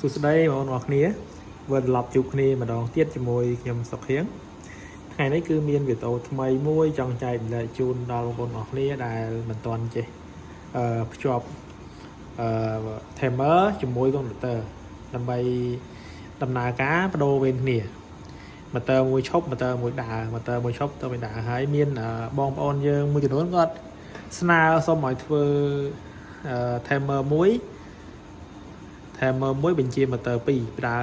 សួស្តីបងប្អូនគ្នាវិលត្រឡប់ជួបគ្នាម្ដងទៀតជាមួយខ្ញុំសុខៀងថ្ងៃនេះគឺមានវីដេអូថ្មីមួយចង់ចែកម្លែកជូនដល់បងប្អូនអរគ្នាដែលមិនទាន់ចេះភ្ជាប់timer ជាមួយ computer ដើម្បីដំណើរការបដូរវេនគ្នា motor មួយឈប់ motor មួយដើរ motor មួយឈប់ motor មួយដើរហើយមានបងប្អូនយើងមួយចំនួនគាត់ស្នើសុំឲ្យធ្វើ timer មួយបញ្ជា motor 2ប្រើ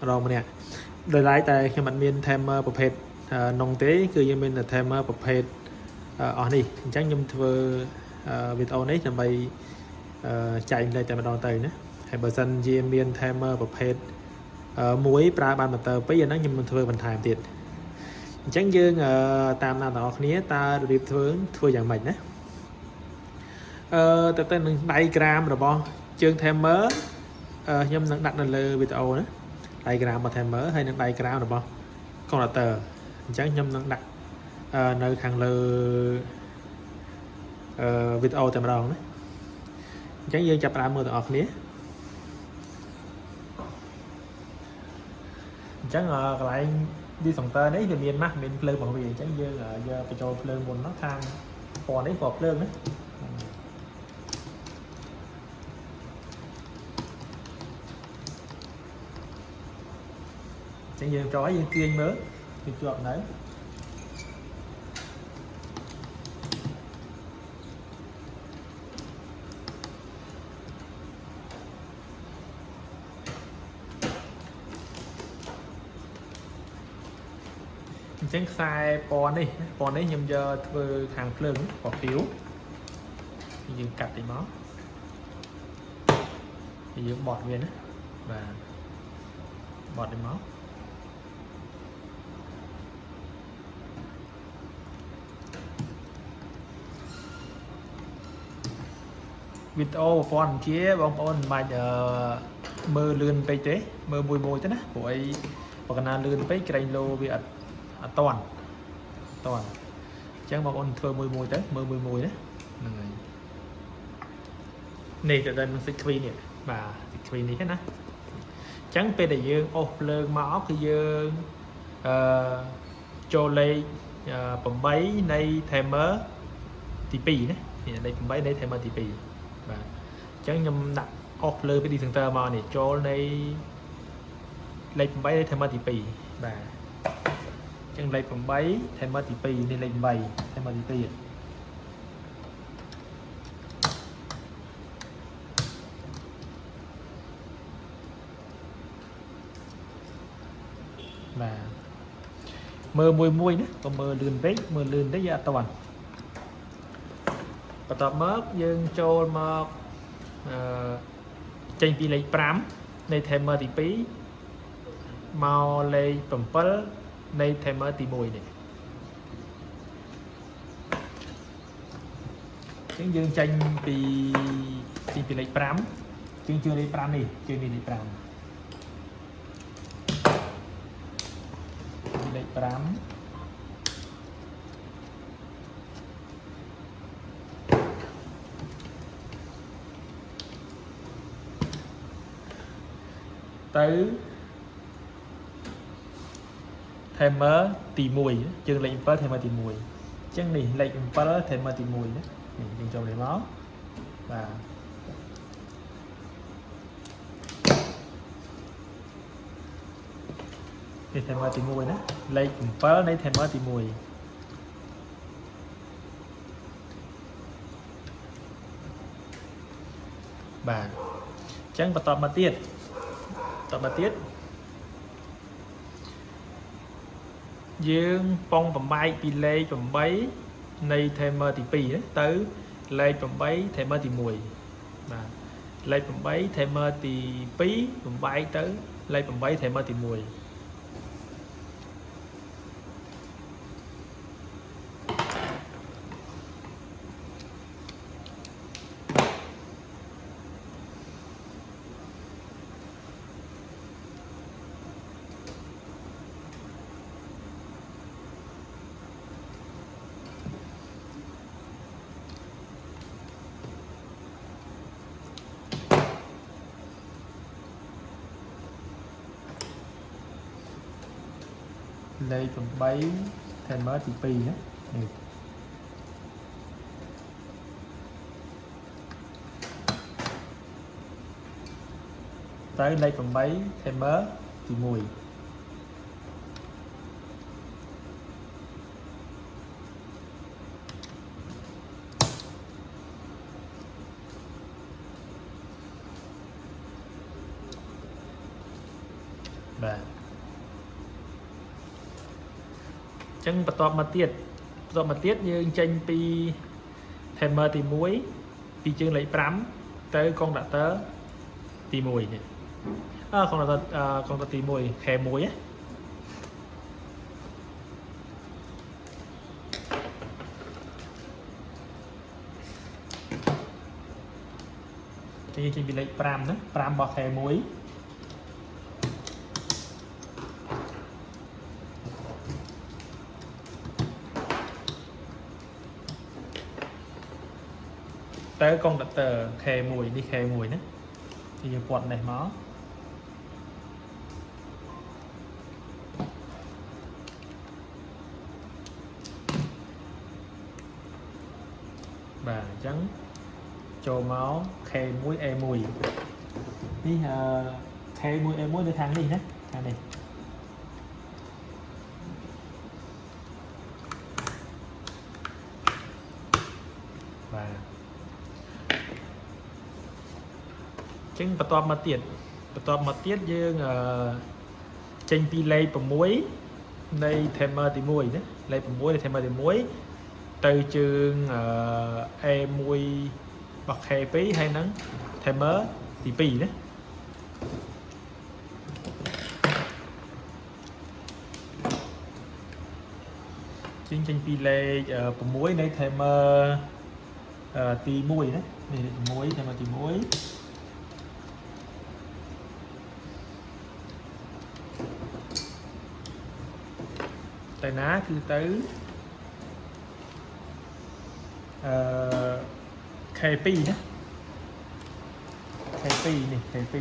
រងម្នាក់ដោយឡែកតែខ្ញុំអត់មាន timer ប្រភេទនងទេគឺយើងមាន timer ប្រភេទអស់នេះអញ្ចឹងខ្ញុំធ្វើវីដេអូនេះដើម្បីចែកម្លែកតែម្ដងទៅណាហើយបើសិនជាមាន timer ប្រភេទមួយប្រើបាន motor 2អាហ្នឹងខ្ញុំនឹងធ្វើបន្ថែមទៀតអញ្ចឹងយើងតាមដានបងប្អូនគ្នាតើរបៀបធ្វើយ៉ាងម៉េចណាទៅនឹងដៃក្រាមរបស់ជើង timer ខ្ញុំនឹងដាក់នៅលើវីដេអូណាដៃក្រាមរបស់ timer ហើយនឹងដៃក្រាមរបស់ converter អញ្ចឹងខ្ញុំនឹងដាក់នៅខាងលើវីដេអូតែម្ដងណាអញ្ចឹងយើងចាប់ផ្ដើមមើលទាំងអស់គ្នាអញ្ចឹងកន្លែង disjunction នេះវាមានម៉ាស់មានភ្លើងរបស់វាអញ្ចឹងយើងយកបញ្ចូលភ្លើងមុននោះខាងពណ៌នេះពណ៌ភ្លើងណាអញ្ចឹងយើងចូលឲ្យយើងទាញមើលវាជាប់នៅអញ្ចឹងខ្សែពណ៌នេះខ្ញុំយកធ្វើខាងភ្លើងពណ៌ខៀវយើងកាត់តិចមកយើងបត់វាណាបាទបត់តិចមកវីដេអូប្រព័ន្ធបញ្ជាបងប្អូនមិនបាច់មើលលឿនពេកទេមើលមួយទៅណាព្រោះអីបើកណាលឿនពេកក្រែងលោវាអត់តាន់អញ្ចឹងបងប្អូនធ្វើមួយទៅមើលមួយណាហ្នឹងហើយនេះទៅដល់នឹង sequence នេះបាទ sequence នេះណាអញ្ចឹងពេលដែលយើងអូសភ្លើងមកគឺយើងចូលលេខ8នៃ timer ទី2ណាលេខ8នៃ timer ទី2បាទអញ្ចឹងខ្ញុំដាក់អស់ភ្លើងពី disjunction មកនេះចូលនៃលេខ8នៃ timer ទី2បាទអញ្ចឹងលេខ8 timer ទី2នេះលេខ8 timer ទី2បាទមើលមួយណាក៏មើលលឿនពេកមើលលឿនតិចវាអត់តាន់បន្ទាប់មកយើងចូលមកចេញពីលេខ5នៃ timer ទី2មកលេខ7នៃ timer ទី1នេះអញ្ចឹងយើងចេញពីលេខ5យើងជឿលេខ5នេះជឿនេះលេខ5លេខ5ទៅ timer ទី1ជើងលេខ7 timer ទី1អញ្ចឹងនេះលេខ7 timer ទី1ណានេះយើងចូលនេះមកបាទនេះ timer ទី1ណាលេខ7នៃ timer ទី1បាទអញ្ចឹងបន្តមកទៀតយើងប៉ងបំបែកពីលេខ8នៃ timer ទី2ទៅលេខ8 timer ទី1បាទលេខ8 timer ទី2បំបែកទៅលេខ8 timer ទី1 Đây phần bấy thêm mới thì pi nhé. Tới đây phần bấy thêm mới thì mùi. Và chẳng bắt tọp mà tiết như chênh pi thêm mơ thì muối pi chương lấy prám tới con đã tớ tì mùi nhỉ. Con đã tì mùi khe muối á. Thì bị lấy pram đó, pram bọc khe muối. Tới con đặt tờ khe mùi đi khe mùi nữa thì quạt này nó và trắng cho máu khe muối mùi đi khe muối để thang đi nhé, thang này và chứng bắt tọp mà tiết dương chênh pi lây bằng muối đây thêm thì muối đấy lây bằng muối thêm thì muối từ trường muối bạc khe pí hay nắng thêm mớ thì pi đấy chênh pi lây bằng muối đây thêm tí muối đấy này muối thêm tí muối. Tại ná cứ tới KP đó KP này KP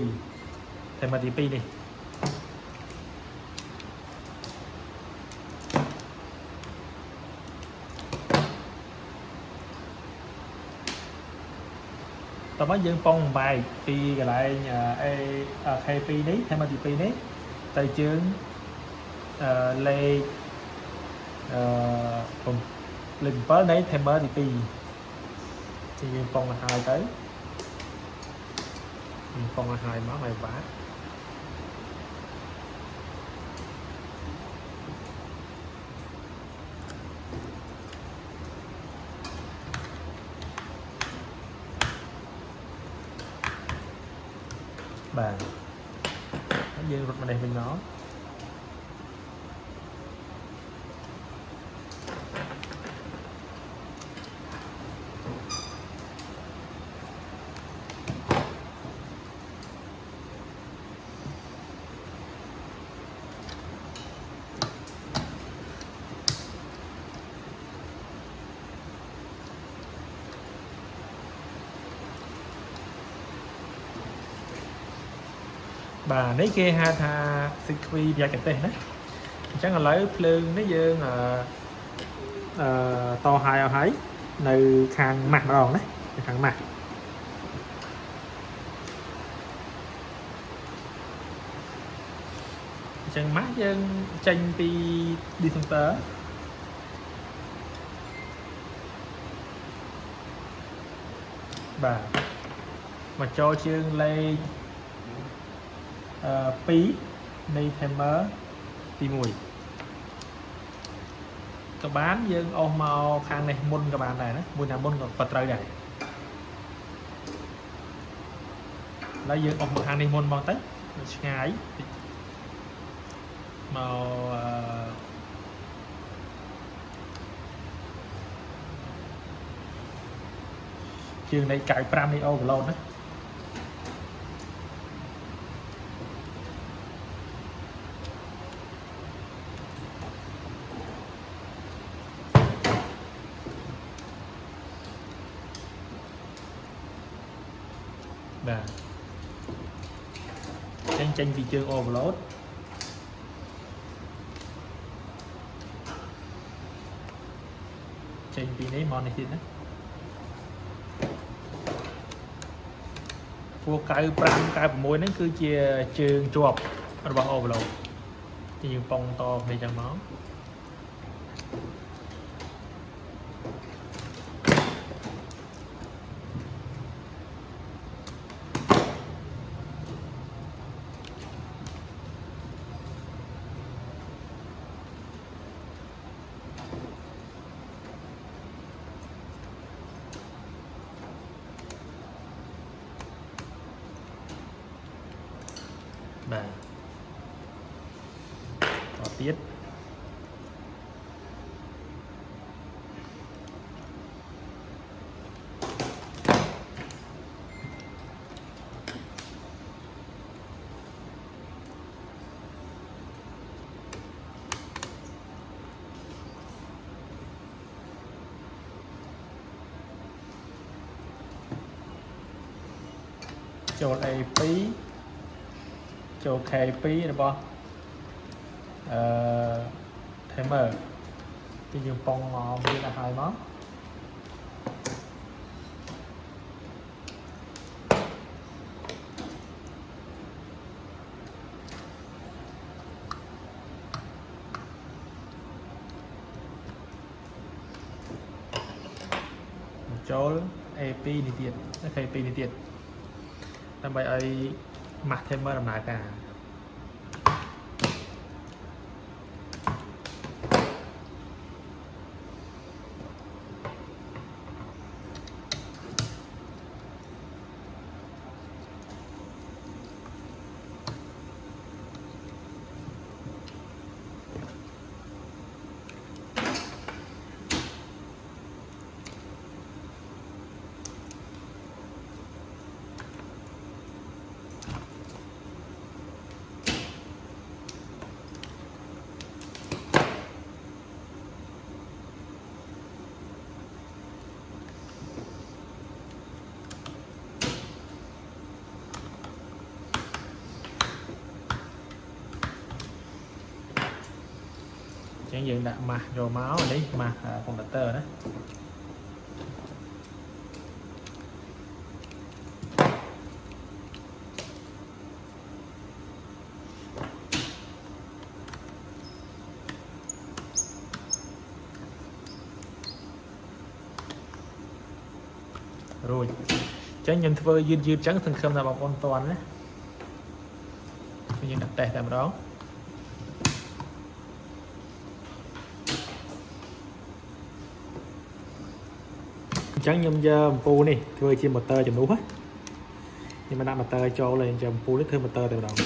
thêm mà TP này tao mới dương phong bài thì lại KP đấy thêm mà TP đấy tay chương lê linh bớ đấy thêm bớ thì dương phong là 2 tới dương phong là 2 máu này vả bàn nó dương rụt mà này mình nó bà nấy kia ha tha sikri ra cái tên đấy chắc là lấy lương nó dương to hai ao hái nơi khang mặt đòn đấy khang mặt chẳng mắt dân tranh đi thông tớ bà mà cho chương lây pí đây thêm mớ tí mùi các bạn dương ô màu khang này môn các bạn này đó mùi nào môn vật trời này lấy dương ô màu khang này môn bao tết ngay màu trường này cài pram đi ô lộn đó nè tranh thị trường overload ចេញពីនេះមកនេះទៀតណាពួក 95 96 ហ្នឹងគឺជាជើងជាប់របស់ overload ទីយើងប៉ុងតគ្នាចឹងមកបាទតទៀតចូល A2 ចូល K2 របស់ timer ទីយើងប៉ុងមកវាទៅហើយមកចូល A2 នេះទៀត K2 នេះទៀតដើម្បីឲ្យ ម៉ាស់ timer ដំណើរការចឹងយើងដាក់ម៉ាស់ចូលមកនេះម៉ាស់ computer ណារួចចឹងខ្ញុំធ្វើយឺតចឹងសង្ឃឹមថាបងប្អូនតន់ណាយើងដាក់តេស្តតែម្ដងចឹងខ្ញុំយកអំពូលនេះធ្វើជា motor ជំនួសខ្ញុំដាក់ motor ចូលហើយយកអំពូលនេះធ្វើ motor តែម្ដង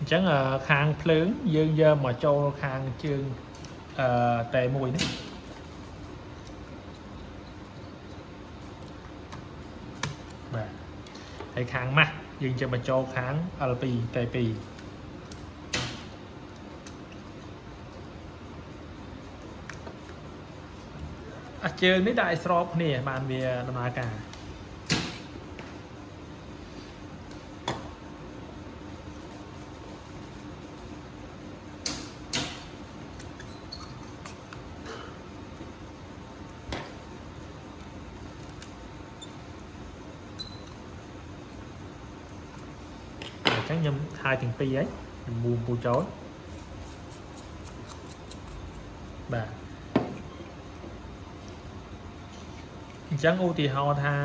អញ្ចឹងខាងភ្លើងយើងយកមកចូលខាងជើងតែមួយនេះបាទហើយខាងម៉ាស់យើងយកមកចូលខាង L2 តែ2អាជើងនេះដាក់ឲ្យស្របគ្នាបានវាដំណើរការចឹងខ្ញុំហើយទាំងពីរហើយខ្ញុំបួងពូចូលបាទអញ្ចឹងឧទាហរណ៍ថា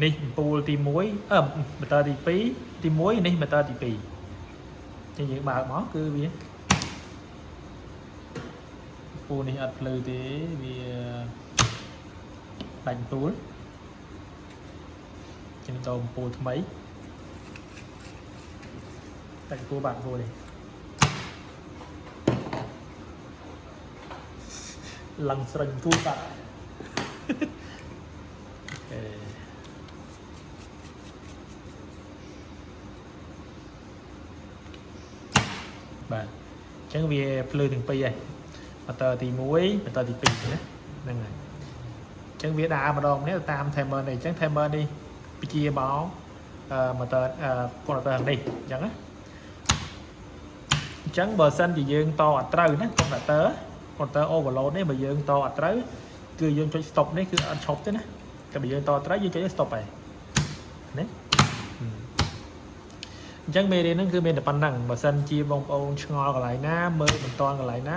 នេះពូលទី1ម៉ូទ័រទី2ទី1នេះម៉ូទ័រទី2ចឹងយើងបើកមកគឺវាពូនេះអត់ភ្លឺទេវាដាច់ពូលចឹងតពូលថ្មីដាច់ពូលបាក់ពូលនេះឡើងស្រេញពូលបាក់បាទអញ្ចឹងវាភ្លឺទាំងពីរហើយម៉ូទ័រទី1ម៉ូទ័រទី2ណាហ្នឹងហើយអញ្ចឹងវាដើរម្ដងនេះតាម timer នេះអញ្ចឹង timer នេះពជាមកម៉ូទ័រកូនម៉ូទ័រនេះអញ្ចឹងណាអញ្ចឹងបើសិនជាយើងតអត់ត្រូវណាកូនម៉ូទ័រ overload នេះបើយើងតអត់ត្រូវគឺយើងចុច stop នេះគឺអត់ឈប់ទេណាតែបើយើងតត្រូវយើងចុច stop ហើយណាអញ្ចឹងមេរៀនហ្នឹងគឺមានតែប៉ុណ្ណឹងបើសិនជាបងប្អូនឆ្ងល់កន្លែងណាមើលមិនតាន់កន្លែងណា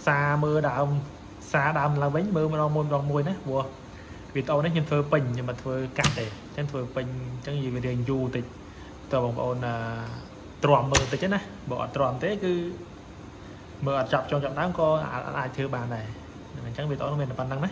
សារមើលដើមឡើងវិញមើលម្ដងមួយណាព្រោះវីដេអូនេះខ្ញុំធ្វើពេញខ្ញុំមិនធ្វើកាត់ទេអញ្ចឹងធ្វើពេញអញ្ចឹងនិយាយរៀងយូរតិចតើបងប្អូនទ្រាំមើលតិចណាបើអត់ទ្រាំទេគឺមើលអត់ចាប់ចុងចាប់ដើមក៏អាចធ្វើបានដែរអញ្ចឹងវីដេអូនោះមានតែប៉ុណ្ណឹងណា